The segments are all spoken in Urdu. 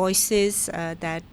voices that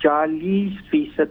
40%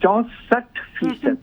64%।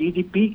GDP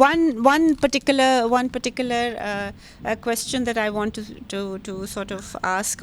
one particular question that I want to sort of ask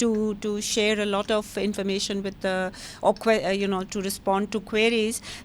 to share a lot of information with to respond to queries,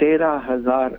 13,000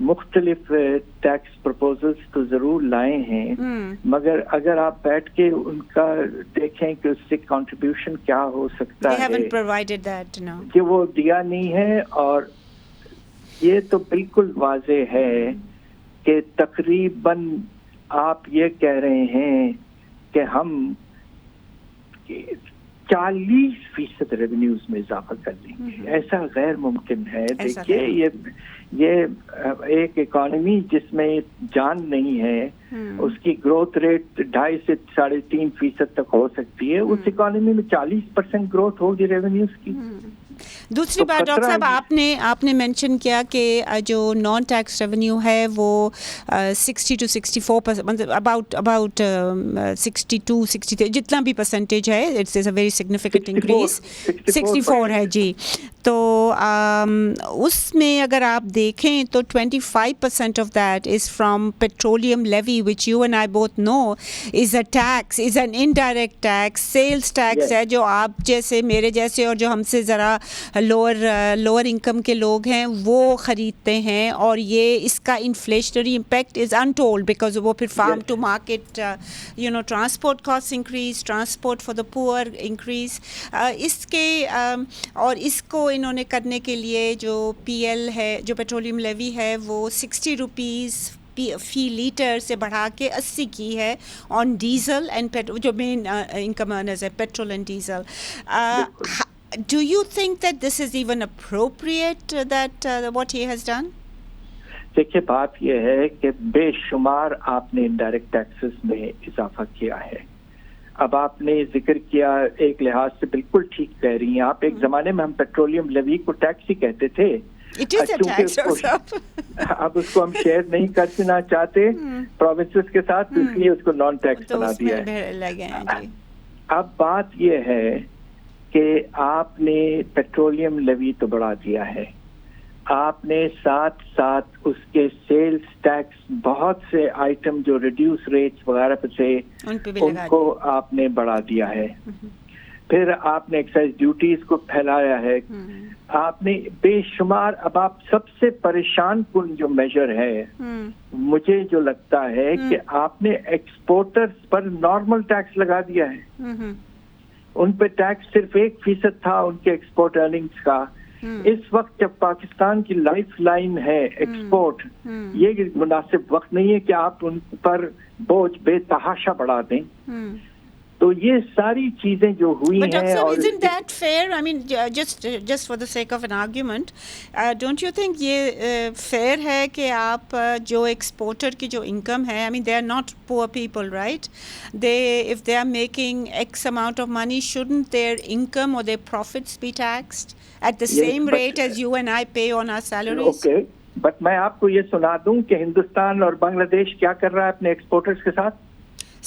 مختلف ٹیکس پروپوزلز تو ضرور لائے ہیں, مگر اگر آپ بیٹھ کے ان کا دیکھیں کہ اس سے کنٹریبیوشن کیا ہو سکتا ہے, کہ وہ دیا نہیں ہے. اور یہ تو بالکل واضح ہے کہ تقریباً آپ یہ کہہ رہے ہیں کہ ہم 40% ریونیوز میں اضافہ کر لیں گے. ایسا غیر ممکن ہے. دیکھیے یہ ایک اکانومی جس میں جان نہیں ہے, اس کی گروتھ ریٹ 2.5 سے 3.5% تک ہو سکتی ہے. اس اکانومی میں 40% گروتھ ہوگی ریونیوز کی. دوسری بات ڈاکٹر صاحب, آپ نے مینشن کیا کہ جو نان ٹیکس ریونیو ہے وہ 60 to 64%, مطلب اباؤٹ 62-63 جتنا بھی پرسنٹیج ہے, it's is a very significant increase. 64 ہے جی. تو اس میں اگر آپ دیکھیں تو 25% of that is from petroleum levy, which you and I both know is a tax, is an indirect tax, sales tax ہے, جو آپ جیسے میرے جیسے اور جو ہم سے ذرا لوور انکم کے لوگ ہیں وہ خریدتے ہیں. اور یہ اس کا inflationary impact is untold, because وہ پھر farm to market transport cost increase, transport for the poor increase. اس کے اور اس کو انہوں نے کرنے کے لیے جو پی ایل ہے, جو پیٹرولیم لیوی ہے, وہ 60 روپیز فی لیٹر سے بڑھا کے 80 کی ہے آن ڈیزل اینڈ جو مین انکم ارنرز ہے, petrol and diesel. Do you think that this is even appropriate, that what he has done? دیکھیے بات یہ ہے کہ بے شمار آپ نے انڈائریکٹ ٹیکسز میں اضافہ کیا ہے. اب آپ نے ذکر کیا, ایک لحاظ سے بالکل ٹھیک کہہ رہی ہیں آپ. ایک زمانے میں ہم پیٹرولیم لیوی کو ٹیکس ہی کہتے تھے. اب اس کو ہم شیئر نہیں کرنا چاہتے پروونسز کے ساتھ, اس لیے اس کو نان ٹیکس بنا دیا ہے. اب بات یہ ہے کہ آپ نے پیٹرولیم لیوی تو بڑھا دیا ہے, آپ نے ساتھ ساتھ اس کے سیلز ٹیکس بہت سے آئٹم جو ریڈیوس ریٹس وغیرہ پہ سے ان کو آپ نے بڑھا دیا ہے. پھر آپ نے ایکسائز ڈیوٹیز کو پھیلایا ہے. آپ نے بے شمار, اب آپ سب سے پریشان کن جو میجر ہے مجھے جو لگتا ہے کہ آپ نے ایکسپورٹرز پر نارمل ٹیکس لگا دیا ہے. ان پہ ٹیکس صرف 1% تھا ان کے ایکسپورٹ ارننگز کا. اس وقت جب پاکستان کی لائف لائن ہے ایکسپورٹ, یہ مناسب وقت نہیں ہے کہ آپ ان پر بوجھ بے تحاشا بڑھا دیں. تو یہ ساری چیزیں جو ہوئی ہیں. Isn't that fair? I mean, just for the sake of an argument, don't you think یہ fair ہے کہ آپ جو ایکسپورٹر کی جو انکم ہے, I mean they are not poor people, right? If they are making X amount of money, shouldn't their income or their profits be taxed at the same rate as you and I pay on our salaries? Okay, but میں آپ کو یہ سنا دوں کہ ہندوستان اور بنگلہ دیش کیا کر رہا ہے اپنے ایکسپورٹرز کے ساتھ.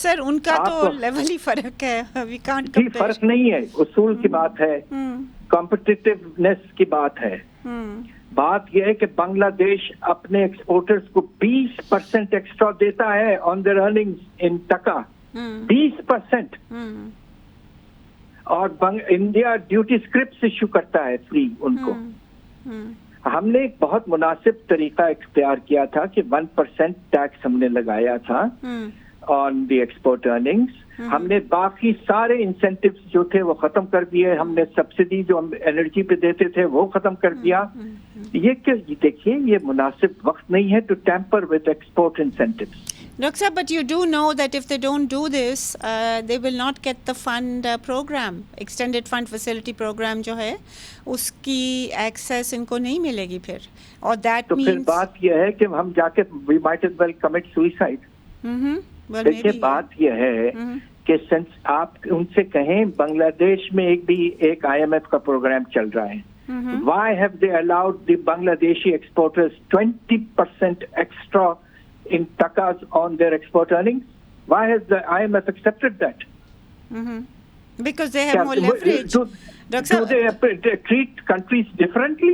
سر ان کا تو لیول ہی فرق ہے. We can't compare. فرق نہیں ہے, اصول کی بات ہے, کمپٹیٹیونیس کی بات ہے. بات یہ ہے کہ بنگلہ دیش اپنے ایکسپورٹرز کو 20% ایکسٹرا دیتا ہے آن دیئر ارننگز ان ٹکا. 20%. اور انڈیا ڈیوٹی اسکرپٹس ایشو کرتا ہے فری ان کو. ہم نے ایک بہت مناسب طریقہ اختیار کیا تھا کہ 1% ٹیکس ہم نے لگایا تھا آن دی ایکسپورٹ ارننگس. ہم نے باقی سارے انسینٹیوز جو تھے وہ ختم کر دیے. ہم نے سبسڈی جو ہم انرجی پہ دیتے تھے وہ ختم کر دیا. یہ دیکھیے یہ مناسب وقت نہیں ہے to tamper with export incentives. Dr. Sahab, but you do know that if they don't do this, they will not get the fund program, extended fund facility program جو ہے اس کی ایکسیس ان کو نہیں ملے گی پھر. اور that تو پھر بات یہ ہے کہ ہم جا کے we might as well commit suicide. دیکھیے بات یہ ہے کہ آپ ان سے کہیں بنگلہ دیش میں ایک IMF کا پروگرام چل رہا ہے. Why have they allowed the Bangladeshi exporters 20% extra in takas on their export earnings? Why has the IMF accepted that? Because they have more leverage. Do they treat countries differently?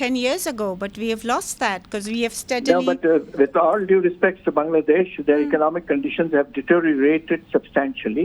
10 years ago, but we have lost that because we have steadily. No, but with all due respect to Bangladesh, their economic conditions have deteriorated substantially.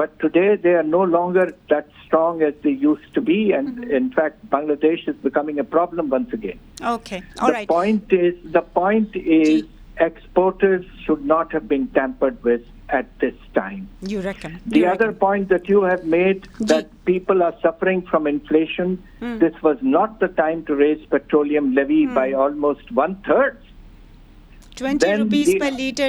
But today they are no longer that strong as they used to be, and in fact Bangladesh is becoming a problem once again. Okay, all right. The point is exporters should not have been tampered with at this time. You reckon? The other point that you have made, that people are suffering from inflation, this was not the time to raise petroleum levy by almost 1/3. 20 rupees per liter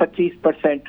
25%,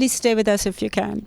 Please stay with us if you can.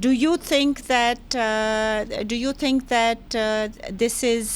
do you think that this is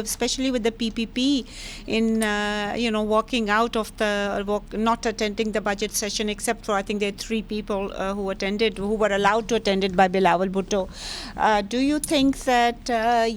especially with the PPP in walking out of not attending the budget session, except for I think there are 3 people who were allowed to attend it by Bilawal Bhutto. Do you think that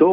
2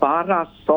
1200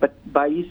22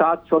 700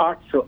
800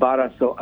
1200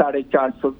450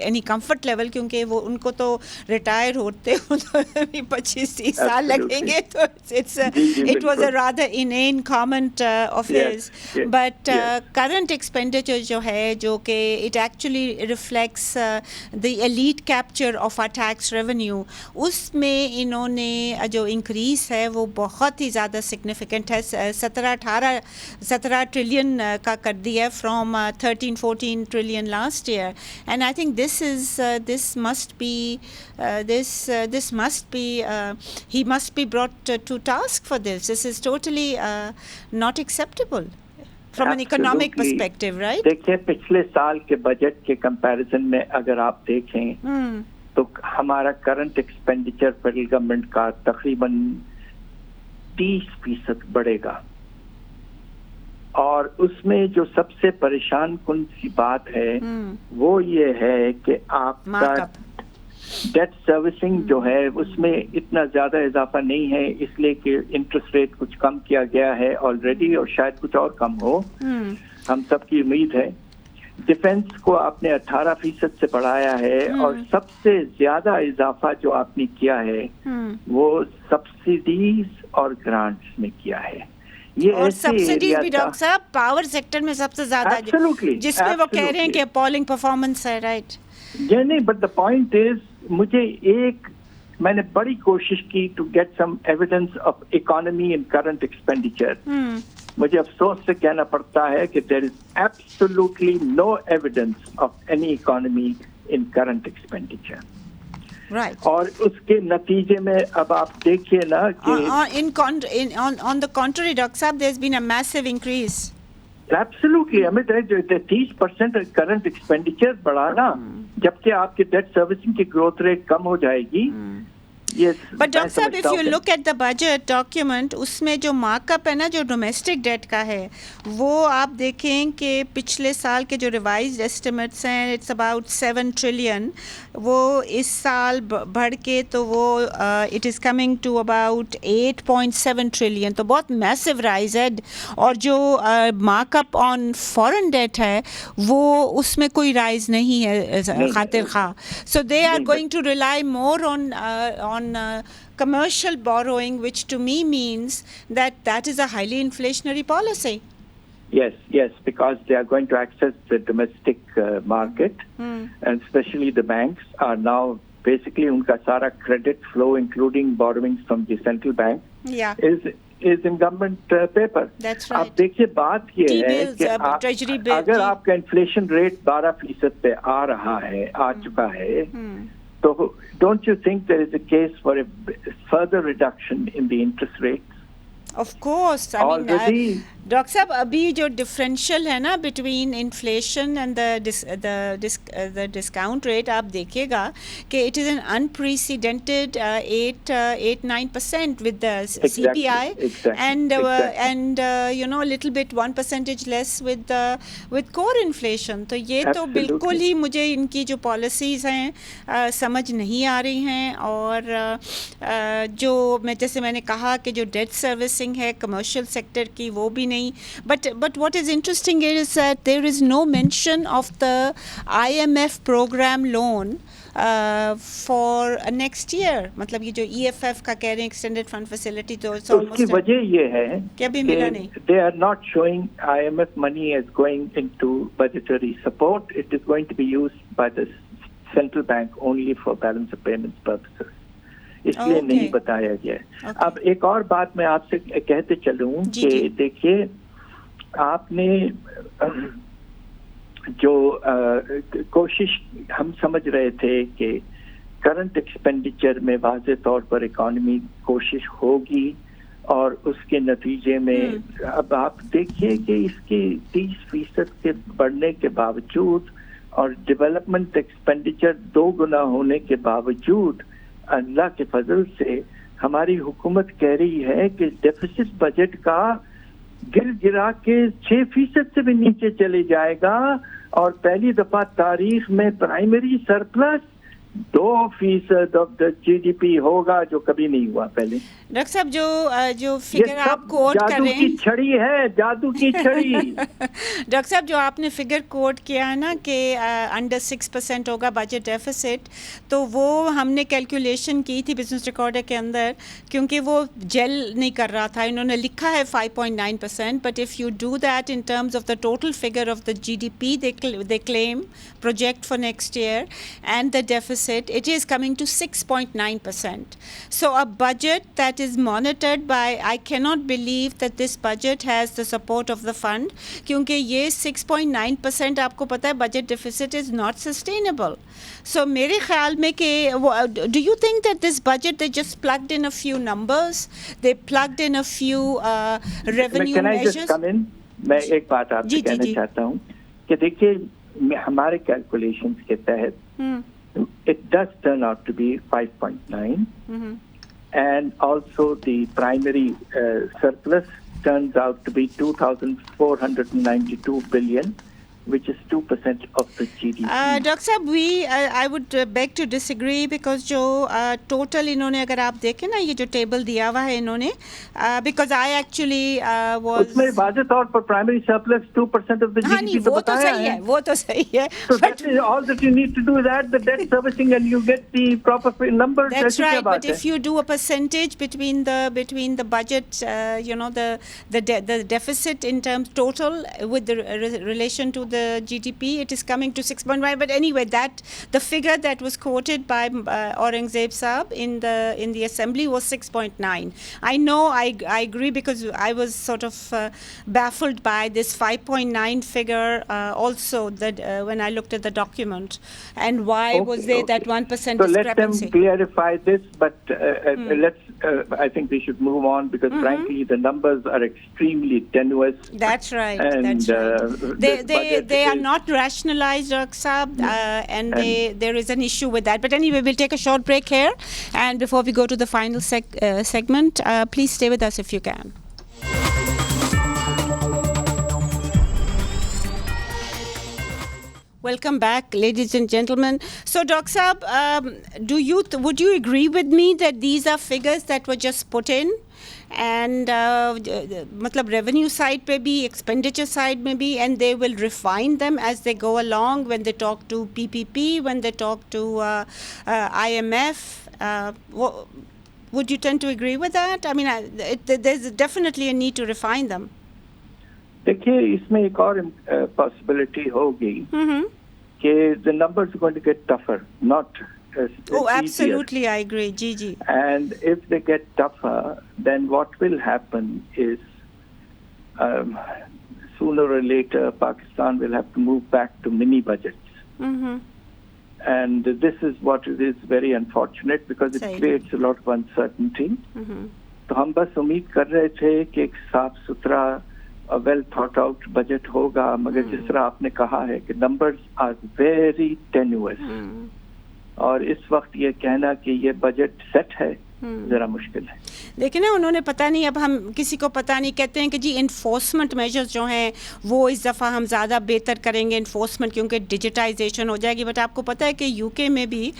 any comfort level, کیونکہ وہ ان کو تو ریٹائر ہوتے 25-30 سال لگیں گے. تو it was a rather inane comment of his. But current expenditure جو ہے, جو کہ it actually reflects the elite capture of our tax revenue, اس میں انہوں نے جو انکریز ہے وہ بہت ہی زیادہ سگنیفیکنٹ ہے. 17 ٹریلین کا کر دیا from 13-14 trillion last year. And I think this must be he must be brought to task for this. This is totally not acceptable from an economic perspective, right? دیکھیں پچھلے سال کے بجٹ کے کمپیریزن میں اگر آپ دیکھیں تو ہمارا کرنٹ ایکسپینڈیچر فیڈرل گورنمنٹ کا تقریباً 30% بڑھے گا. اور اس میں جو سب سے پریشان کن سی بات ہے وہ یہ ہے کہ آپ کا ڈیٹ سروسنگ جو ہے اس میں اتنا زیادہ اضافہ نہیں ہے, اس لیے کہ انٹرسٹ ریٹ کچھ کم کیا گیا ہے آلریڈی, اور شاید کچھ اور کم ہو, ہم سب کی امید ہے. ڈیفنس کو آپ نے 18% سے بڑھایا ہے, اور سب سے زیادہ اضافہ جو آپ نے کیا ہے وہ سبسڈیز اور گرانٹس میں کیا ہے. اور سبسڈیز بھی ڈاکٹر صاحب پاور سیکٹر میں سب سے زیادہ, جس میں وہ کہہ رہے ہیں کہ اپالنگ پرفارمنس ہے, رائٹ؟ نہیں, بٹ دا پوائنٹ از, مجھے میں نے بڑی کوشش کی to get some evidence of economy in current expenditure. مجھے افسوس سے کہنا پڑتا ہے کہ there is absolutely no evidence of any economy in current expenditure. Right. اور اس کے نتیجے میں اب آپ دیکھیے نا کہ on the contrary, Dr. Saab, there's been a massive increase. Absolutely. ہمیں 30% کرنٹ ایکسپینڈیچر بڑھانا, جبکہ آپ کے ڈیٹ سروسنگ کی گروتھ ریٹ کم ہو جائے گی. بٹ ڈاکٹر صاحب, if you look at the budget document, اس میں جو مارک اپ ہے نا جو ڈومیسٹک ڈیٹ کا ہے, وہ آپ دیکھیں کہ پچھلے سال کے جو ریوائزڈ ایسٹیمیٹس ہیں اٹس اباؤٹ 7 ٹریلین, وہ اس سال بڑھ کے تو وہ it is coming to about 8.7 trillion, تو بہت میسو رائز ہے. اور جو mark up on foreign debt ہے وہ اس میں کوئی رائز نہیں ہے خاطر خواہ. So they are going to rely more on commercial borrowing, which to me means that is a highly inflationary policy. Yes, because they are going to access the domestic market, and especially the banks are now basically unka sara credit flow, including borrowings from the central bank, is in government paper. That's right. آپ دیکھیے بات یہ ہے کہ اگر آپ کا انفلیشن ریٹ 12% پہ آ رہا ہے, آ چکا ہے, so don't you think there is a case for a further reduction in the interest rates? Of course. I mean, doctor صاحب, ابھی جو ڈفرینشیل ہے نا between inflation and the discount rate, آپ دیکھیے گا کہ it is an unprecedented 8-9% with the CPI, and you know little bit 1% less with core inflation. تو یہ تو بالکل ہی مجھے ان کی جو پالیسیز ہیں سمجھ نہیں آ رہی ہیں. اور جو جیسے میں نے کہا کہ جو ڈیٹ سروسنگ ہے کمرشل سیکٹر کی وہ بھی نہیں. But what is interesting is that there is no mention of the IMF program loan for next year. مطلب یہ جو EFF کا کہہ رہے ہیں extended fund facility, تو اس کی وجہ یہ ہے کہ ابھی ملا نہیں. They are not showing IMF money as going into budgetary support. It is going to be used by the central bank only for balance of payments purposes. اس لیے نہیں بتایا گیا. اب ایک اور بات میں آپ سے کہتے چلوں کہ دیکھیے, آپ نے جو کوشش ہم سمجھ رہے تھے کہ کرنٹ ایکسپینڈیچر میں واضح طور پر اکانومی کوشش ہوگی, اور اس کے نتیجے میں اب آپ دیکھیے کہ اس کی 30% کے بڑھنے کے باوجود اور ڈیولپمنٹ ایکسپینڈیچر 2 گنا ہونے کے باوجود اللہ کے فضل سے ہماری حکومت کہہ رہی ہے کہ ڈیفیسٹ بجٹ کا گرا کے 6% سے بھی نیچے چلے جائے گا, اور پہلی دفعہ تاریخ میں primary surplus 2% of the GDP ہوگا جو کبھی نہیں ہوا پہلے. ڈاکٹر صاحب جو فگر آپ کوٹ کر رہے ہیں جادو کی چھڑی ہے, جادو کی چھڑی. ڈاکٹر صاحب جو آپ نے فگر کوٹ کیا نا کہ انڈر 6% ہوگا بجٹ ڈیفیسٹ, تو وہ ہم نے کیلکولیشن کی تھی بزنس ریکارڈر کے اندر, کیونکہ وہ جیل نہیں کر رہا تھا. انہوں نے لکھا ہے 5.9%, but if you do that in terms of the total figure of the GDP they claim project for next year and the deficit, it is coming to 6.9%. So a budget that is monitored by, I cannot believe that this budget has the support of the fund, کیونکہ یہ 6.9% آپ کو پتا ہے budget deficit is not sustainable. So میرے خیال میں کہ do you think that this budget they just plugged in a few numbers, they plugged in a few revenue measures? Can I just come in? میں ایک بات آپ سے کہنا چاہتا ہوں کہ دیکھیے ہمارے کیلکولیشنز کے تحت it does turn out to be 5.9, and also the primary surplus turns out to be 2,492 billion, which is 2% of the GDP. Dr. Saab, I would beg to disagree, because جو total انہوں نے اگر آپ دیکھیں نا یہ جو ٹیبل دیا ہوا ہے انہوں نے, because I actually was اس میں واضح طور پر primary surplus 2% of the GDP تو بتایا ہے. وہ تو صحیح ہے. So that is all that you need to do is add the debt servicing and you get the proper numbers. That's right, but if you do a percentage between the budget, the deficit in terms total with the relation to the GDP, it is coming to 6.1. But anyway, the figure that was quoted by Aurangzeb Saab in the assembly was 6.9. I know, I agree, because I was sort of baffled by this 5.9 figure also, that when I looked at the document, and why was there that 1% so discrepancy. Let them clarify this, but I think we should move on, because frankly the numbers are extremely tenuous. That's right. And that's right. They are not rationalized, Dr. Saab, and there is an issue with that. But anyway, we'll take a short break here, and before we go to the final segment, please stay with us if you can. Welcome back, ladies and gentlemen. So, Dr. Saab, would you agree with me that these are figures that were just put in? And matlab revenue side pe bhi, expenditure side mein bhi, and they will refine them as they go along when they talk to PPP, when they talk to IMF. Would you tend to agree with that? I mean, there's definitely a need to refine them. دیکھیے اس میں ایک اور possibility ہوگی کہ the numbers are going to get tougher, not Oh, absolutely, I agree. Ji. And if they get tougher, then what will happen is sooner or later Pakistan will have to move back to mini budgets. And this is what is very unfortunate, because it creates a lot of uncertainty. تو ہم بس امید کر رہے تھے کہ ایک صاف ستھرا well thought out budget ہوگا, مگر جس طرح آپ نے کہا ہے کہ numbers are very tenuous. اور اس وقت یہ کہنا کہ یہ بجٹ سیٹ ہے ذرا مشکل ہے. دیکھیں نا, انہوں نے پتہ نہیں, اب ہم کسی کو پتہ نہیں, کہتے ہیں کہ جی انفورسمنٹ میجرز جو ہیں وہ اس دفعہ ہم زیادہ بہتر کریں گے انفورسمنٹ, کیونکہ ڈیجیٹائزیشن ہو جائے گی. بٹ آپ کو پتہ ہے کہ UK میں بھی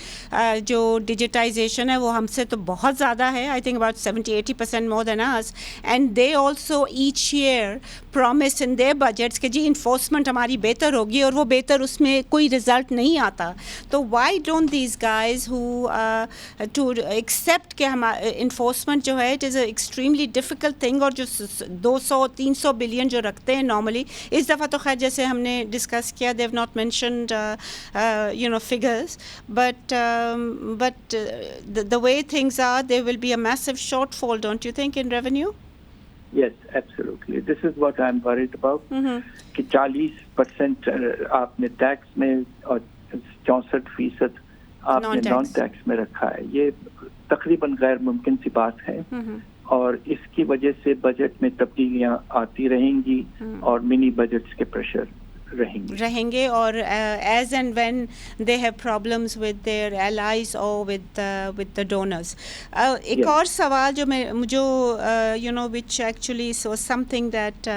جو ڈیجیٹائزیشن ہے وہ ہم سے تو بہت زیادہ ہے. I think about 70-80% more than us, and they also each year promise in their budgets کہ جی انفورسمنٹ ہماری بہتر ہوگی, اور وہ بہتر اس میں کوئی رزلٹ نہیں آتا. تو why don't these guys who to accept کہ انفورسمنٹ جو ہے it is a extremely difficult thing, اور جو 200-300 بلین جو رکھتے ہیں نارملی, اس دفعہ تو خیر جیسے ہم نے ڈسکس کیا they have not mentioned figures, but the way things are, there will be a massive shortfall, don't you think, in revenue? Yes, absolutely. This is what I'm worried about. کہ 40% آپ نے ٹیکس میں اور 64% آپ نے نان ٹیکس میں رکھا ہے. یہ تقریباً غیر ممکن سی بات ہے, اور اس کی وجہ سے بجٹ میں تبدیلیاں آتی رہیں گی, اور منی بجٹس کے پریشر رہیں گے اور as and when they have problems with their allies اور ود دا ڈونرز. ایک اور سوال جو you know which actually something that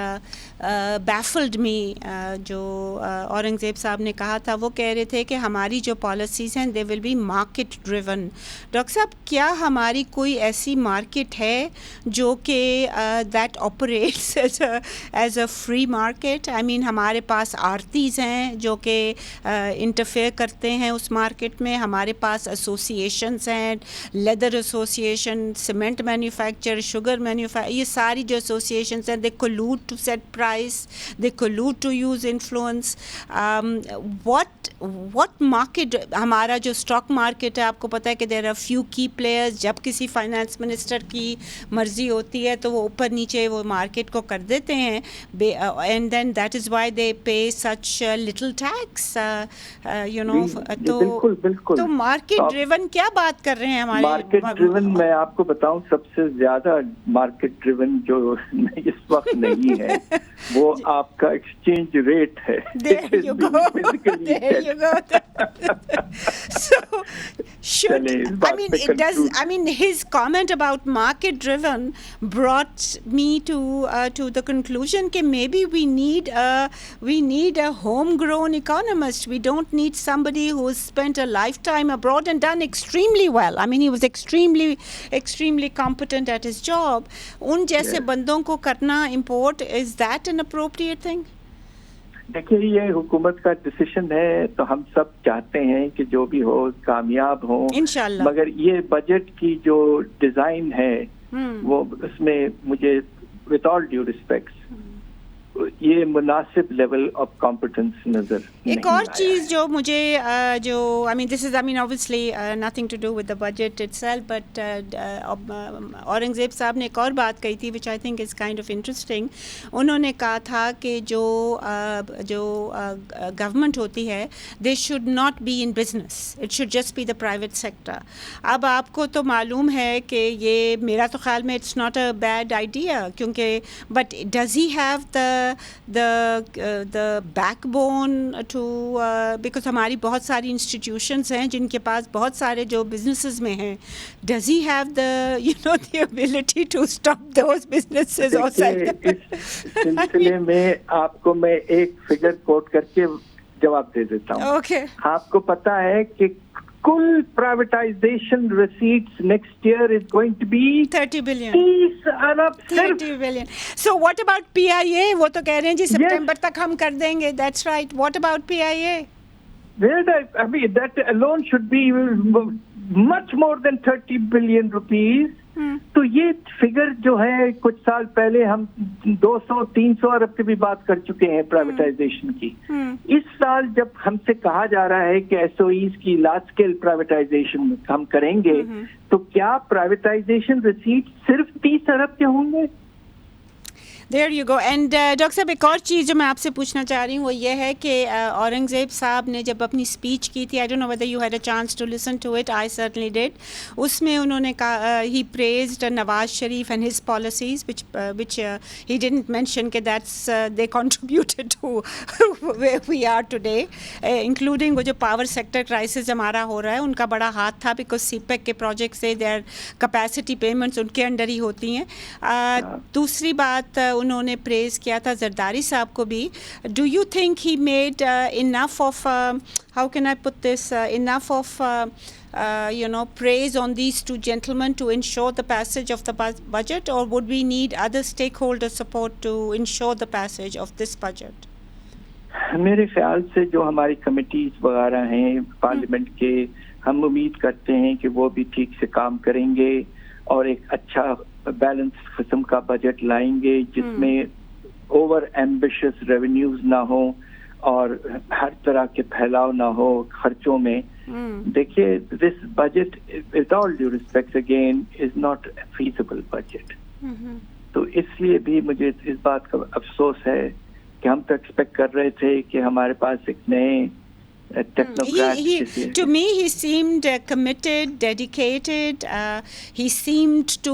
baffled me, جو اورنگزیب صاحب نے کہا تھا, وہ کہہ رہے تھے کہ ہماری جو پالیسیز ہیں they will be market driven. Doctor صاحب, کیا ہماری کوئی ایسی مارکیٹ ہے جو کہ that operates as a free market? I mean ہمارے پاس آرتیز ہیں جو کہ انٹرفیئر کرتے ہیں اس مارکیٹ میں, ہمارے پاس ایسوسیشنس ہیں, leather association, cement manufacture, sugar manufacture, یہ ساری جو ایسوسیشنس ہیں, they collude to set price, they collude to use influence. what market, ہمارا جو اسٹاک مارکیٹ ہے, آپ کو پتہ ہے کہ دیر آر فیو کی پلیئرز. جب کسی فائنانس منسٹر کی مرضی ہوتی ہے تو وہ اوپر نیچے وہ مارکیٹ کو کر دیتے ہیں, and then that is why they pay such little tax, you know. تو مارکیٹ ڈریون کیا بات کر رہے ہیں ہمارے مارکیٹ ڈریون؟ میں آپ کو بتاؤں سب سے زیادہ مارکیٹ ڈریون جو اس وقت نہیں ہے وہ آپ کا ایکسچینج ریٹ ہے. There you go. So should, I mean, it does, I mean, his comment about market driven brought me to the conclusion that maybe we need a homegrown economist. We don't need somebody who has spent a lifetime abroad and done extremely well. I mean, he was extremely competent at his job. ان جیسے بندوں کو کرنا import, is that an appropriate thing? دیکھیے, یہ حکومت کا ڈیسیشن ہے, تو ہم سب چاہتے ہیں کہ جو بھی ہو کامیاب ہوں انشاءاللہ. مگر یہ بجٹ کی جو ڈیزائن ہے وہ اس میں مجھے وتھ آل ڈیو ریسپیکٹس یہ مناسب لیول آف کمپٹنس نظر. ایک اور چیز جو مجھے جو I mean this is I mean obviously nothing to do with the budget itself, but Aurangzeb صاحب نے ایک اور بات کہی تھی which I think is kind of interesting. انہوں نے کہا تھا کہ جو گورنمنٹ ہوتی ہے they should not be in business, it should just be the private sector. اب آپ کو تو معلوم ہے کہ یہ میرا تو خیال میں it's not a bad idea, کیونکہ but does he have the backbone to because ہماری بہت ساری انسٹیٹیوشنز ہیں جن کے پاس بہت سارے جو بزنسز میں ہیں. does he have the ability to stop those businesses or sell them? اس سلسلے میں آپ کو میں ایک فگر کوٹ کر کے جواب دے دیتا ہوں. Okay. آپ کو پتا ہے کہ کل privatization receipts next year is going to be 30 billion. 30 Arab. 30 billion. So what about PIA? وہ تو کہہ رہے ہیں جی سپٹمبر تک ہم کر دیں گے. That's right. What about PIA? I mean, that alone should be much more than 30 billion rupees. تو یہ فگر جو ہے کچھ سال پہلے ہم 200-300 ارب کی بھی بات کر چکے ہیں پرائیویٹائزیشن کی. اس سال جب ہم سے کہا جا رہا ہے کہ ایس او ایز کی لارج اسکیل پرائیویٹائزیشن ہم کریں گے, تو کیا پرائیویٹائزیشن ریسیٹ صرف 30 ارب کے ہوں گے؟ There you go. And doctor صاحب ایک اور چیز جو میں آپ سے پوچھنا چاہ رہی ہوں وہ یہ ہے کہ اورنگزیب صاحب نے جب اپنی اسپیچ کی تھی, I don't know whether you had a chance to listen to it, I certainly did. اس میں انہوں نے کہا he praised Nawaz Sharif and his policies which he didn't mention کہ that's they contributed to where we are today, including وہ جو پاور سیکٹر کرائسس ہمارا ہو رہا ہے ان کا بڑا ہاتھ تھا, because سی پیک کے پروجیکٹ سے their capacity payments ان کے انڈر ہی ہوتی ہیں. دوسری بات انہوں نے پریز کیا تھا زرداری صاحب کو بھی. Do you think he made enough of how can I put this enough of praise on these two gentlemen to ensure the passage of the budget, or would we need other stakeholder support to ensure the passage of this budget? میرے خیال سے جو ہماری کمیٹیز وغیرہ ہیں پارلیمنٹ کے, ہم امید کرتے ہیں کہ وہ بھی ٹھیک سے کام کریں گے اور ایک اچھا بیلنس قسم کا بجٹ لائیں گے جس میں اوور ایمبیشس ریونیوز نہ ہوں اور ہر طرح کے پھیلاؤ نہ ہو خرچوں میں. دیکھیے, this budget with all due respect again is not feasible budget. تو اس لیے بھی مجھے اس بات کا افسوس ہے کہ ہم تو ایکسپیکٹ کر رہے تھے کہ ہمارے پاس ایک نئے To me, he seemed committed, dedicated. He seemed to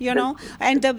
You know, and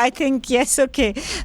I think yes, okay.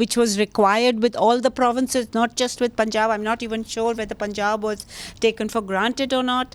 which was required with all the provinces, not just with Punjab. I'm not even sure whether Punjab was taken for granted or not.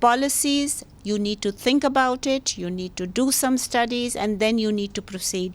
Policies, you need to think about it, you need to do some studies and then you need to proceed.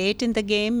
late in the game.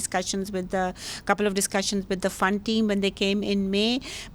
discussions with the couple of discussions with the fund team when they came in May.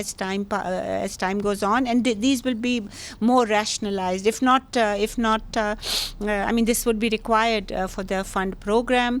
as time goes on, and these will be more rationalized. If not I mean this would be required for the fund program.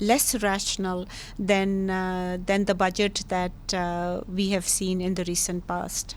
less rational than the budget that we have seen in the recent past.